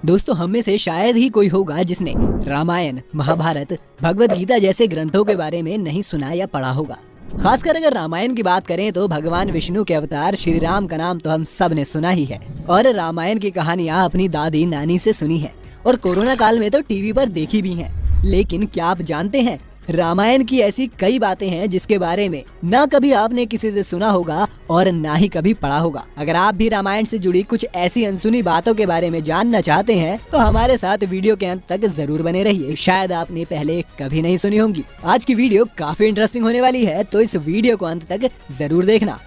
दोस्तों, हम में से शायद ही कोई होगा जिसने रामायण, महाभारत, भगवत गीता जैसे ग्रंथों के बारे में नहीं सुना या पढ़ा होगा। खासकर अगर रामायण की बात करें तो भगवान विष्णु के अवतार श्री राम का नाम तो हम सब ने सुना ही है और रामायण की कहानियाँ अपनी दादी नानी से सुनी है और कोरोना काल में तो टीवी पर देखी भी हैं। लेकिन क्या आप जानते हैं, रामायण की ऐसी कई बातें हैं जिसके बारे में ना कभी आपने किसी से सुना होगा और ना ही कभी पढ़ा होगा। अगर आप भी रामायण से जुड़ी कुछ ऐसी अनसुनी बातों के बारे में जानना चाहते हैं तो हमारे साथ वीडियो के अंत तक जरूर बने रहिए। शायद आपने पहले कभी नहीं सुनी होंगी। आज की वीडियो काफी इंटरेस्टिंग होने वाली है, तो इस वीडियो को अंत तक जरूर देखना।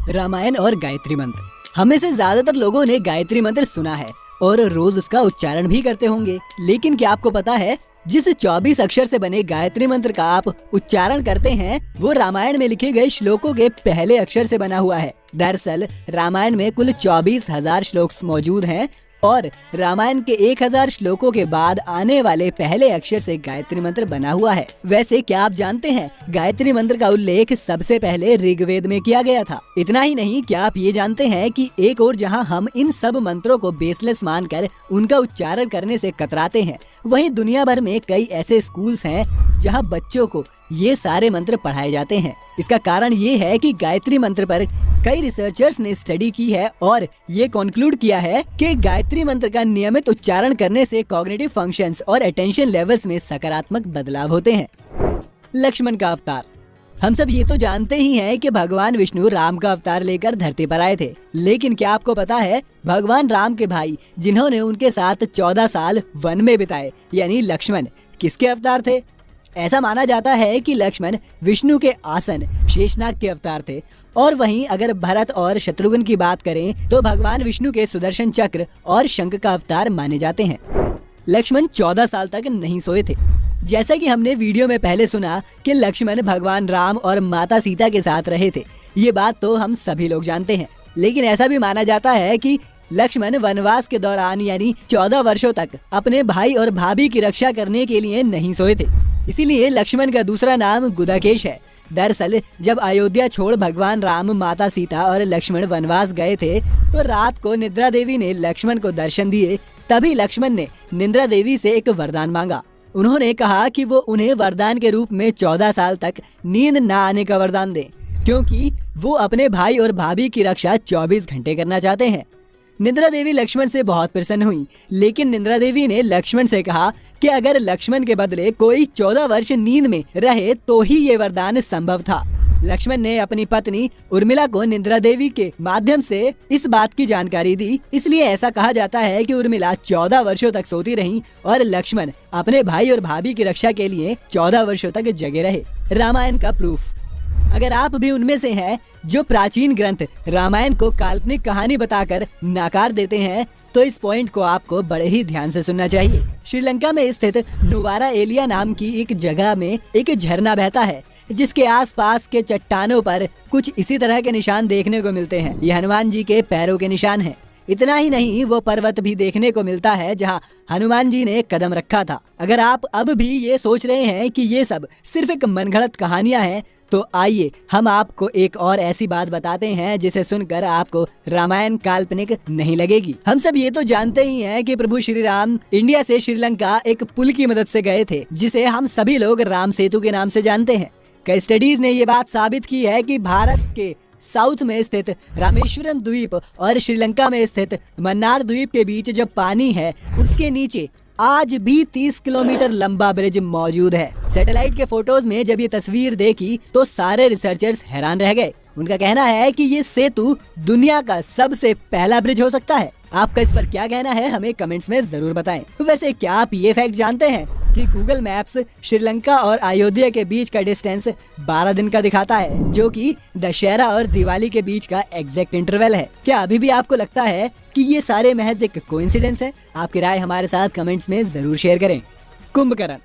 रामायण और गायत्री मंत्र। हमें से ज्यादातर लोगों ने गायत्री मंत्र सुना है और रोज उसका उच्चारण भी करते होंगे। लेकिन क्या आपको पता है, जिस 24 अक्षर से बने गायत्री मंत्र का आप उच्चारण करते हैं वो रामायण में लिखे गए श्लोकों के पहले अक्षर से बना हुआ है। दरअसल रामायण में कुल 24,000 श्लोक मौजूद हैं और रामायण के 1,000 श्लोकों के बाद आने वाले पहले अक्षर से गायत्री मंत्र बना हुआ है। वैसे क्या आप जानते हैं, गायत्री मंत्र का उल्लेख सबसे पहले ऋग्वेद में किया गया था। इतना ही नहीं, क्या आप ये जानते हैं कि एक और जहां हम इन सब मंत्रों को बेसलेस मानकर उनका उच्चारण करने से कतराते हैं, वहीं दुनिया भर में कई ऐसे स्कूल्स हैं जहां बच्चों को ये सारे मंत्र पढ़ाए जाते हैं। इसका कारण ये है कि गायत्री मंत्र पर कई रिसर्चर्स ने स्टडी की है और ये कंक्लूड किया है कि गायत्री मंत्र का नियमित उच्चारण करने से कॉग्निटिव फंक्शंस और अटेंशन लेवल्स में सकारात्मक बदलाव होते हैं। लक्ष्मण का अवतार। हम सब ये तो जानते ही हैं कि भगवान विष्णु राम का अवतार लेकर धरती पर आए थे। लेकिन क्या आपको पता है, भगवान राम के भाई जिन्होंने उनके साथ 14 साल वन में बिताए यानी लक्ष्मण, किसके अवतार थे? ऐसा माना जाता है कि लक्ष्मण विष्णु के आसन शेषनाग के अवतार थे। और वहीं अगर भरत और शत्रुघ्न की बात करें तो भगवान विष्णु के सुदर्शन चक्र और शंख का अवतार माने जाते हैं। लक्ष्मण 14 साल तक नहीं सोए थे। जैसा कि हमने वीडियो में पहले सुना कि लक्ष्मण भगवान राम और माता सीता के साथ रहे थे, ये बात तो हम सभी लोग जानते हैं। लेकिन ऐसा भी माना जाता है कि लक्ष्मण वनवास के दौरान यानी 14 वर्षों तक अपने भाई और भाभी की रक्षा करने के लिए नहीं सोए थे। इसीलिए लक्ष्मण का दूसरा नाम गुदाकेश है। दरअसल जब अयोध्या छोड़ भगवान राम, माता सीता और लक्ष्मण वनवास गए थे तो रात को निद्रा देवी ने लक्ष्मण को दर्शन दिए। तभी लक्ष्मण ने निद्रा देवी से एक वरदान मांगा। उन्होंने कहा कि वो उन्हें वरदान के रूप में 14 साल तक नींद न आने का वरदान दें, क्योंकि वो अपने भाई और भाभी की रक्षा 24 घंटे करना चाहते हैं। निद्रा देवी लक्ष्मण से बहुत प्रसन्न हुई, लेकिन निद्रा देवी ने लक्ष्मण से कहा कि अगर लक्ष्मण के बदले कोई 14 वर्ष नींद में रहे तो ही ये वरदान संभव था। लक्ष्मण ने अपनी पत्नी उर्मिला को निद्रा देवी के माध्यम से इस बात की जानकारी दी। इसलिए ऐसा कहा जाता है कि उर्मिला 14 वर्षों तक सोती रहीं और लक्ष्मण अपने भाई और भाभी की रक्षा के लिए 14 वर्षों तक जगे रहे। रामायण का प्रूफ। अगर आप भी उनमें से हैं जो प्राचीन ग्रंथ रामायण को काल्पनिक कहानी बताकर नकार देते हैं, तो इस पॉइंट को आपको बड़े ही ध्यान से सुनना चाहिए। श्रीलंका में स्थित नुवारा एलिया नाम की एक जगह में एक झरना बहता है, जिसके आसपास के चट्टानों पर कुछ इसी तरह के निशान देखने को मिलते हैं। ये हनुमान जी के पैरों के निशान हैं। इतना ही नहीं, वो पर्वत भी देखने को मिलता है जहां हनुमान जी ने कदम रखा था। अगर आप अब भी ये सोच रहे हैं कि ये सब सिर्फ एक मनगढ़ंत कहानियां हैं, तो आइए हम आपको एक और ऐसी बात बताते हैं जिसे सुनकर आपको रामायण काल्पनिक नहीं लगेगी। हम सब ये तो जानते ही हैं कि प्रभु श्री राम इंडिया से श्रीलंका एक पुल की मदद से गए थे, जिसे हम सभी लोग राम सेतु के नाम से जानते हैं। कई स्टडीज ने ये बात साबित की है कि भारत के साउथ में स्थित रामेश्वरम द्वीप और श्रीलंका में स्थित मन्नार द्वीप के बीच जो पानी है उसके नीचे आज भी 30 किलोमीटर लंबा ब्रिज मौजूद है। सैटेलाइट के फोटोज में जब ये तस्वीर देखी तो सारे रिसर्चर्स हैरान रह गए। उनका कहना है कि ये सेतु दुनिया का सबसे पहला ब्रिज हो सकता है। आपका इस पर क्या कहना है, हमें कमेंट्स में जरूर बताएं। वैसे क्या आप ये फैक्ट जानते हैं कि गूगल मैप्स श्रीलंका और अयोध्या के बीच का डिस्टेंस 12 दिन का दिखाता है, जो कि दशहरा और दिवाली के बीच का एग्जैक्ट इंटरवल है। क्या अभी भी आपको लगता है कि ये सारे महज एक कोइंसिडेंस है? आपकी राय हमारे साथ कमेंट्स में जरूर शेयर करें। कुंभकर्ण।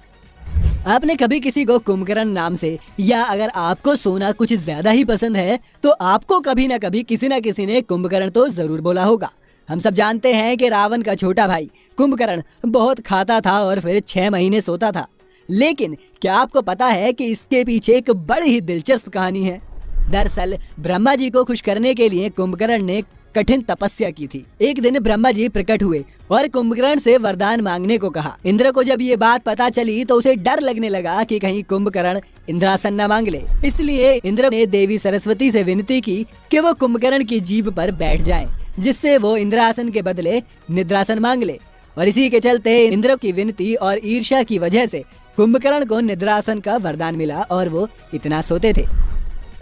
आपने कभी किसी को कुंभकर्ण नाम से, या अगर आपको सोना कुछ ज्यादा ही पसंद है तो आपको कभी न कभी किसी न किसी ने कुंभकर्ण तो जरूर बोला होगा। हम सब जानते हैं कि रावण का छोटा भाई कुंभकर्ण बहुत खाता था और फिर 6 महीने सोता था। लेकिन क्या आपको पता है कि इसके पीछे एक बड़ी ही दिलचस्प कहानी है? दरअसल ब्रह्मा जी को खुश करने के लिए कुंभकर्ण ने कठिन तपस्या की थी। एक दिन ब्रह्मा जी प्रकट हुए और कुंभकर्ण से वरदान मांगने को कहा। इंद्र को जब ये बात पता चली तो उसे डर लगने लगा कि कहीं कुंभकर्ण इंद्रासन न मांग ले। इसलिए इंद्र ने देवी सरस्वती से विनती की कि वो कुंभकर्ण की जीभ पर बैठ जाएं, जिससे वो इंद्रासन के बदले निद्रासन मांग ले। और इसी के चलते इंद्र की विनती और ईर्ष्या की वजह से कुंभकर्ण को निद्रासन का वरदान मिला और वो इतना सोते थे।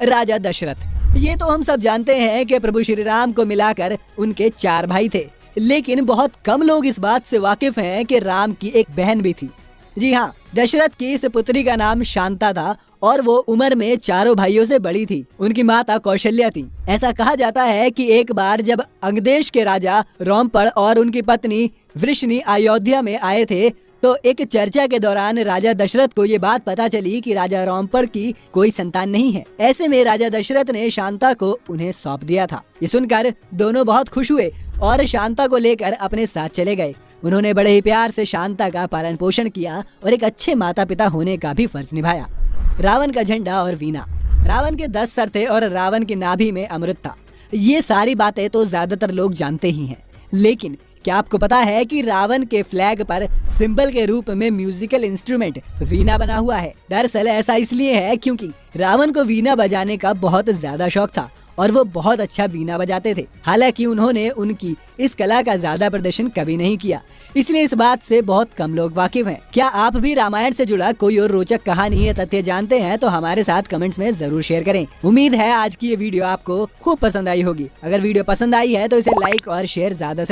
राजा दशरथ, ये तो हम सब जानते हैं कि प्रभु श्री राम को मिलाकर उनके 4 भाई थे, लेकिन बहुत कम लोग इस बात से वाकिफ हैं कि राम की एक बहन भी थी। जी हाँ, दशरथ की इस पुत्री का नाम शांता था और वो उम्र में 4 भाइयों से बड़ी थी। उनकी माता कौशल्या थी। ऐसा कहा जाता है कि एक बार जब अंगदेश के राजा रोमपड़ और उनकी पत्नी वृषणी अयोध्या में आए थे तो एक चर्चा के दौरान राजा दशरथ को ये बात पता चली कि राजा रोमपड़ की कोई संतान नहीं है। ऐसे में राजा दशरथ ने शांता को उन्हें सौंप दिया था। ये सुनकर दोनों बहुत खुश हुए और शांता को लेकर अपने साथ चले गए। उन्होंने बड़े ही प्यार से शांता का पालन पोषण किया और एक अच्छे माता पिता होने का भी फर्ज निभाया। रावण का झंडा और वीणा। रावण के 10 सर थे और रावण की नाभि में अमृत था। ये सारी बातें तो ज्यादातर लोग जानते ही हैं, लेकिन क्या आपको पता है कि रावण के फ्लैग पर सिंबल के रूप में म्यूजिकल इंस्ट्रूमेंट वीणा बना हुआ है? दरअसल ऐसा इसलिए है क्योंकि रावण को वीणा बजाने का बहुत ज्यादा शौक था और वो बहुत अच्छा वीणा बजाते थे। हालांकि उन्होंने उनकी इस कला का ज्यादा प्रदर्शन कभी नहीं किया, इसलिए इस बात से बहुत कम लोग वाकिफ हैं। क्या आप भी रामायण से जुड़ा कोई और रोचक कहानी या तथ्य जानते हैं तो हमारे साथ कमेंट्स में जरूर शेयर करें। उम्मीद है आज की ये वीडियो आपको खूब पसंद आई होगी। अगर वीडियो पसंद आई है तो इसे लाइक और शेयर ज्यादा से